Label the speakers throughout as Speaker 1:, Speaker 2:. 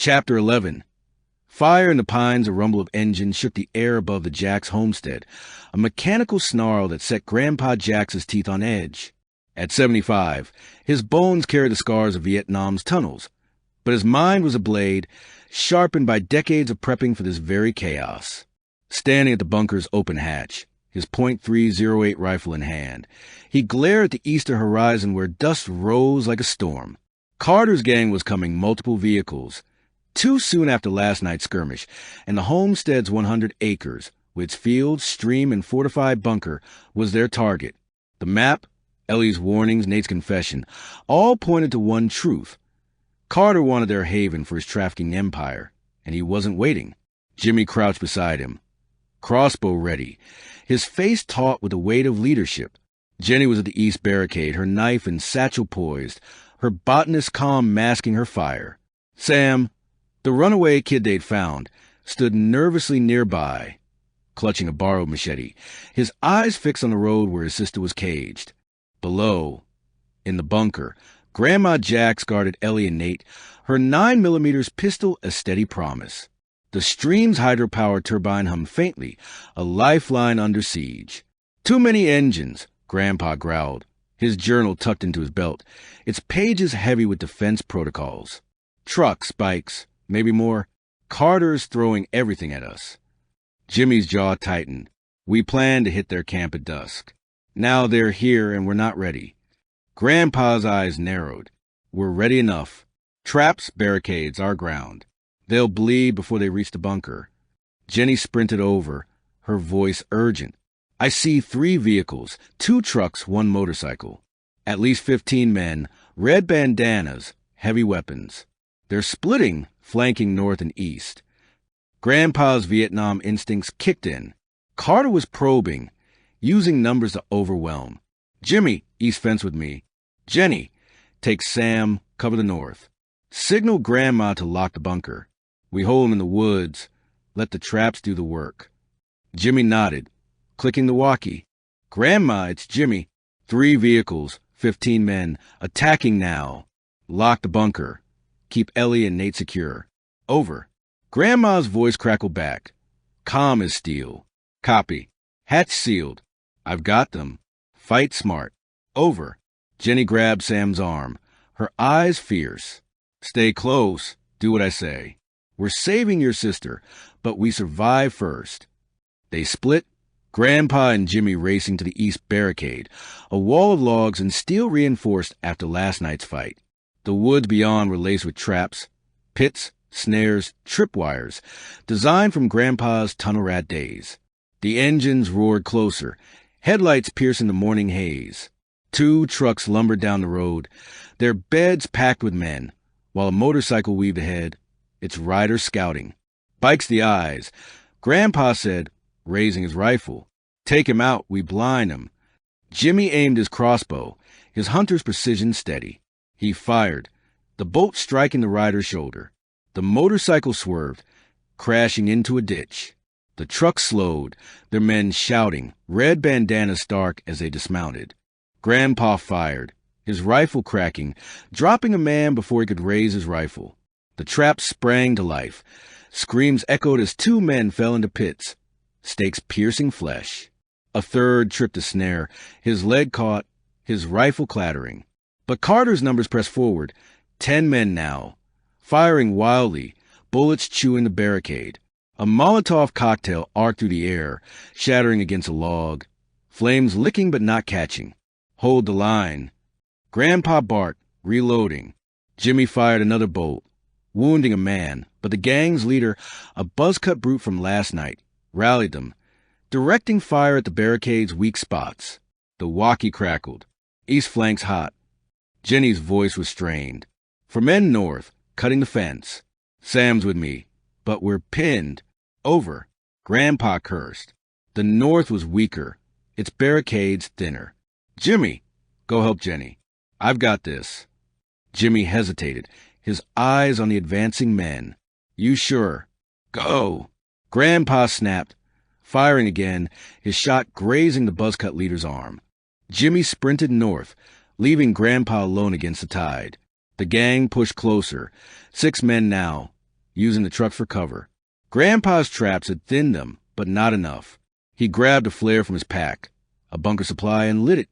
Speaker 1: Chapter 11. Fire in the pines, a rumble of engines shook the air above the Jacks homestead, a mechanical snarl that set Grandpa Jacks's teeth on edge. At 75, his bones carried the scars of Vietnam's tunnels, but his mind was ablaze, sharpened by decades of prepping for this very chaos. Standing at the bunker's open hatch, his .308 rifle in hand, he glared at the eastern horizon where dust rose like a storm. Carter's gang was coming, multiple vehicles. Too soon after last night's skirmish, and the homestead's 100 acres, with its field, stream, and fortified bunker, was their target. The map, Ellie's warnings, Nate's confession, all pointed to one truth. Carter wanted their haven for his trafficking empire, and he wasn't waiting. Jimmy crouched beside him, crossbow ready, his face taut with the weight of leadership. Jenny was at the east barricade, her knife and satchel poised, her botanist calm masking her fire. Sam, the runaway kid they'd found, stood nervously nearby, clutching a borrowed machete, his eyes fixed on the road where his sister was caged. Below, in the bunker, Grandma Jacks guarded Ellie and Nate, her 9mm pistol a steady promise. The stream's hydropower turbine hummed faintly, a lifeline under siege. "Too many engines," Grandpa growled, his journal tucked into his belt, its pages heavy with defense protocols. "Trucks, bikes, maybe more. Carter's throwing everything at us." Jimmy's jaw tightened. "We planned to hit their camp at dusk. Now they're here and we're not ready." Grandpa's eyes narrowed. "We're ready enough. Traps, barricades, our ground. They'll bleed before they reach the bunker." Jenny sprinted over, her voice urgent. "I see 3 vehicles, 2 trucks, 1 motorcycle. At least 15 men, red bandanas, heavy weapons. They're splitting, flanking north and east." Grandpa's Vietnam instincts kicked in. Carter was probing, using numbers to overwhelm. "Jimmy, east fence with me. Jenny, take Sam, cover the north. Signal Grandma to lock the bunker. We hold him in the woods. Let the traps do the work." Jimmy nodded, clicking the walkie. "Grandma, it's Jimmy. 3 vehicles, 15 men, attacking now. Lock the bunker. Keep Ellie and Nate secure. Over." Grandma's voice crackled back, calm as steel. "Copy. Hatch sealed. I've got them. Fight smart. Over." Jenny grabbed Sam's arm, her eyes fierce. "Stay close. Do what I say. We're saving your sister, but we survive first." They split, Grandpa and Jimmy racing to the east barricade, a wall of logs and steel reinforced after last night's fight. The woods beyond were laced with traps, pits, snares, tripwires, designed from Grandpa's tunnel rat days. The engines roared closer, headlights piercing the morning haze. 2 trucks lumbered down the road, their beds packed with men, while a motorcycle weaved ahead, its rider scouting. "Bike's the eyes," Grandpa said, raising his rifle. "Take him out, we blind him." Jimmy aimed his crossbow, his hunter's precision steady. He fired, the bolt striking the rider's shoulder. The motorcycle swerved, crashing into a ditch. The truck slowed, their men shouting, red bandanas stark as they dismounted. Grandpa fired, his rifle cracking, dropping a man before he could raise his rifle. The trap sprang to life. Screams echoed as 2 men fell into pits, stakes piercing flesh. A third tripped a snare, his leg caught, his rifle clattering. But Carter's numbers pressed forward, 10 men now, firing wildly, bullets chewing the barricade. A Molotov cocktail arced through the air, shattering against a log. Flames licking but not catching. "Hold the line." Grandpa barked, reloading. Jimmy fired another bolt, wounding a man, but the gang's leader, a buzz-cut brute from last night, rallied them, directing fire at the barricade's weak spots. The walkie crackled. "East flank's hot." Jenny's voice was strained. "For men north, cutting the fence. Sam's with me, but we're pinned. Over." Grandpa cursed. The north was weaker, its barricades thinner. "Jimmy, go help Jenny. I've got this." Jimmy hesitated, his eyes on the advancing men. "You sure?" "Go." Grandpa snapped, firing again, his shot grazing the buzzcut leader's arm. Jimmy sprinted north, leaving Grandpa alone against the tide. The gang pushed closer, 6 men now, using the truck for cover. Grandpa's traps had thinned them, but not enough. He grabbed a flare from his pack, a bunker supply, and lit it,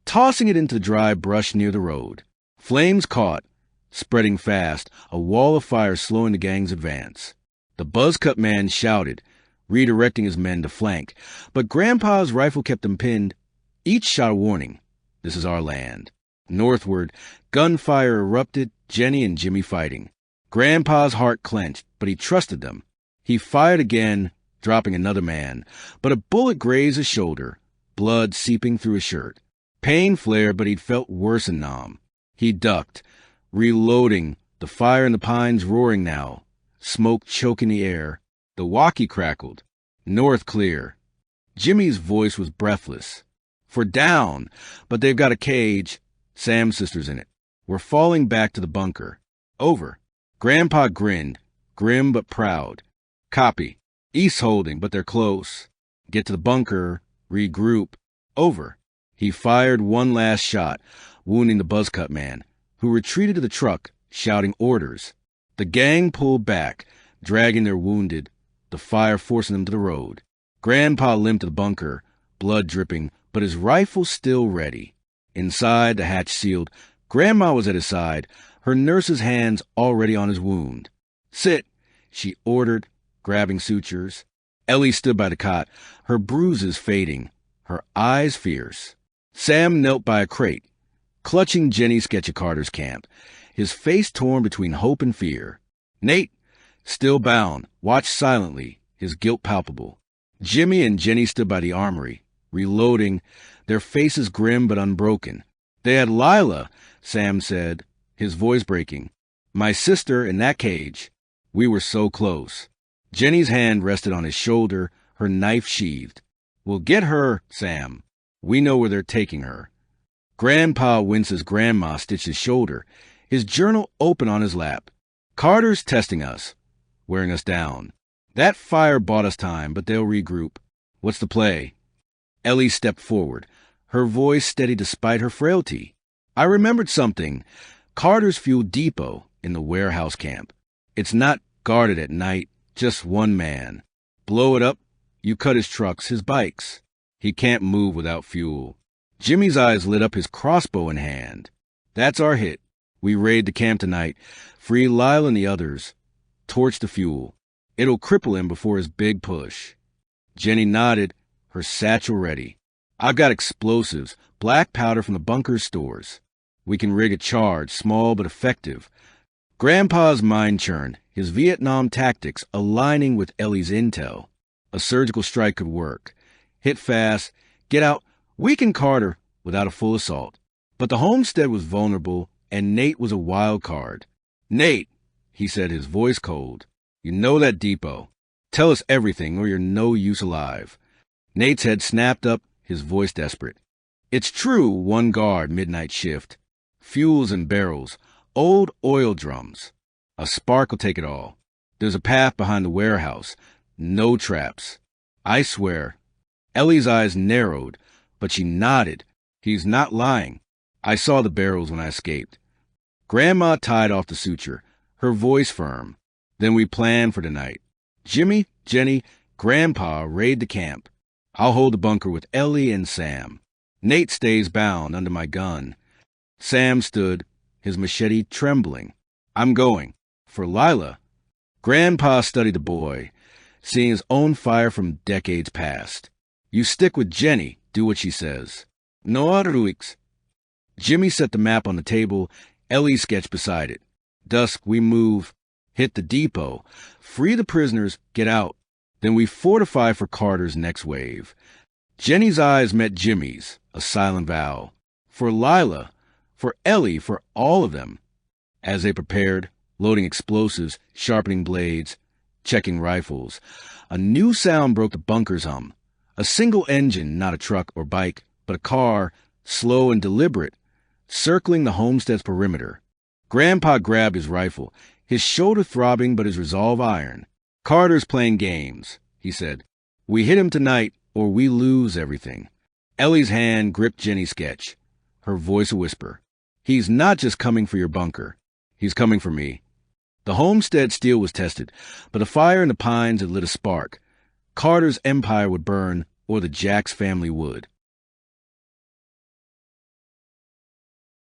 Speaker 1: tossing it into the dry brush near the road. Flames caught, spreading fast, a wall of fire slowing the gang's advance. The buzz-cut man shouted, redirecting his men to flank, but Grandpa's rifle kept them pinned. Each shot a warning. This is our land. Northward, gunfire erupted, Jenny and Jimmy fighting. Grandpa's heart clenched, but he trusted them. He fired again, dropping another man, but a bullet grazed his shoulder, blood seeping through his shirt. Pain flared, but he'd felt worse and numb. He ducked, reloading, the fire in the pines roaring now, smoke choking the air. The walkie crackled. North clear. Jimmy's voice was breathless. For down, but they've got a cage. Sam's sister's in it. We're falling back to the bunker. Over. Grandpa grinned, grim but proud. Copy. East holding, but they're close. Get to the bunker. Regroup. Over. He fired one last shot, wounding the buzz-cut man, who retreated to the truck, shouting orders. The gang pulled back, dragging their wounded, the fire forcing them to the road. Grandpa limped to the bunker, blood dripping, but his rifle still ready. Inside, the hatch sealed, Grandma was at his side, her nurse's hands already on his wound. Sit, she ordered, grabbing sutures. Ellie stood by the cot, her bruises fading, her eyes fierce. Sam knelt by a crate, clutching Jenny's sketch of Carter's camp, his face torn between hope and fear. Nate, still bound, watched silently, his guilt palpable. Jimmy and Jenny stood by the armory, reloading, their faces grim but unbroken. They had Lila, Sam said, his voice breaking. My sister in that cage. We were so close. Jenny's hand rested on his shoulder, her knife sheathed. We'll get her, Sam. We know where they're taking her. Grandpa winced as Grandma stitched his shoulder, his journal open on his lap. Carter's testing us, wearing us down. That fire bought us time, but they'll regroup. What's the play? Ellie stepped forward, her voice steady despite her frailty. I remembered something. Carter's fuel depot in the warehouse camp. It's not guarded at night, just one man. Blow it up, you cut his trucks, his bikes. He can't move without fuel. Jimmy's eyes lit up, his crossbow in hand. That's our hit. We raid the camp tonight, free Lyle and the others, torch the fuel. It'll cripple him before his big push. Jenny nodded, her satchel ready. I've got explosives, black powder from the bunker's stores. We can rig a charge, small but effective. Grandpa's mind churned, his Vietnam tactics aligning with Ellie's intel. A surgical strike could work. Hit fast, get out, weaken Carter without a full assault. But the homestead was vulnerable, and Nate was a wild card. Nate, he said, his voice cold. You know that depot. Tell us everything or you're no use alive. Nate's head snapped up, his voice desperate. It's true, one guard, midnight shift. Fuels and barrels, old oil drums. A spark will take it all. There's a path behind the warehouse. No traps. I swear. Ellie's eyes narrowed, but she nodded. He's not lying. I saw the barrels when I escaped. Grandma tied off the suture, her voice firm. Then we planned for tonight. Jimmy, Jenny, Grandpa raid the camp. I'll hold the bunker with Ellie and Sam. Nate stays bound under my gun. Sam stood, his machete trembling. I'm going. For Lila. Grandpa studied the boy, seeing his own fire from decades past. You stick with Jenny, do what she says. No Ruix. Jimmy set the map on the table, Ellie sketched beside it. Dusk, we move, hit the depot, free the prisoners, get out. Then we fortify for Carter's next wave. Jenny's eyes met Jimmy's, a silent vow. For Lila, for Ellie, for all of them. As they prepared, loading explosives, sharpening blades, checking rifles, a new sound broke the bunker's hum. A single engine, not a truck or bike, but a car, slow and deliberate, circling the homestead's perimeter. Grandpa grabbed his rifle, his shoulder throbbing but his resolve iron. Carter's playing games, he said. We hit him tonight or we lose everything. Ellie's hand gripped Jenny's sketch, her voice a whisper. He's not just coming for your bunker. He's coming for me. The homestead still was tested, but a fire in the pines had lit a spark. Carter's empire would burn, or the Jacks family would.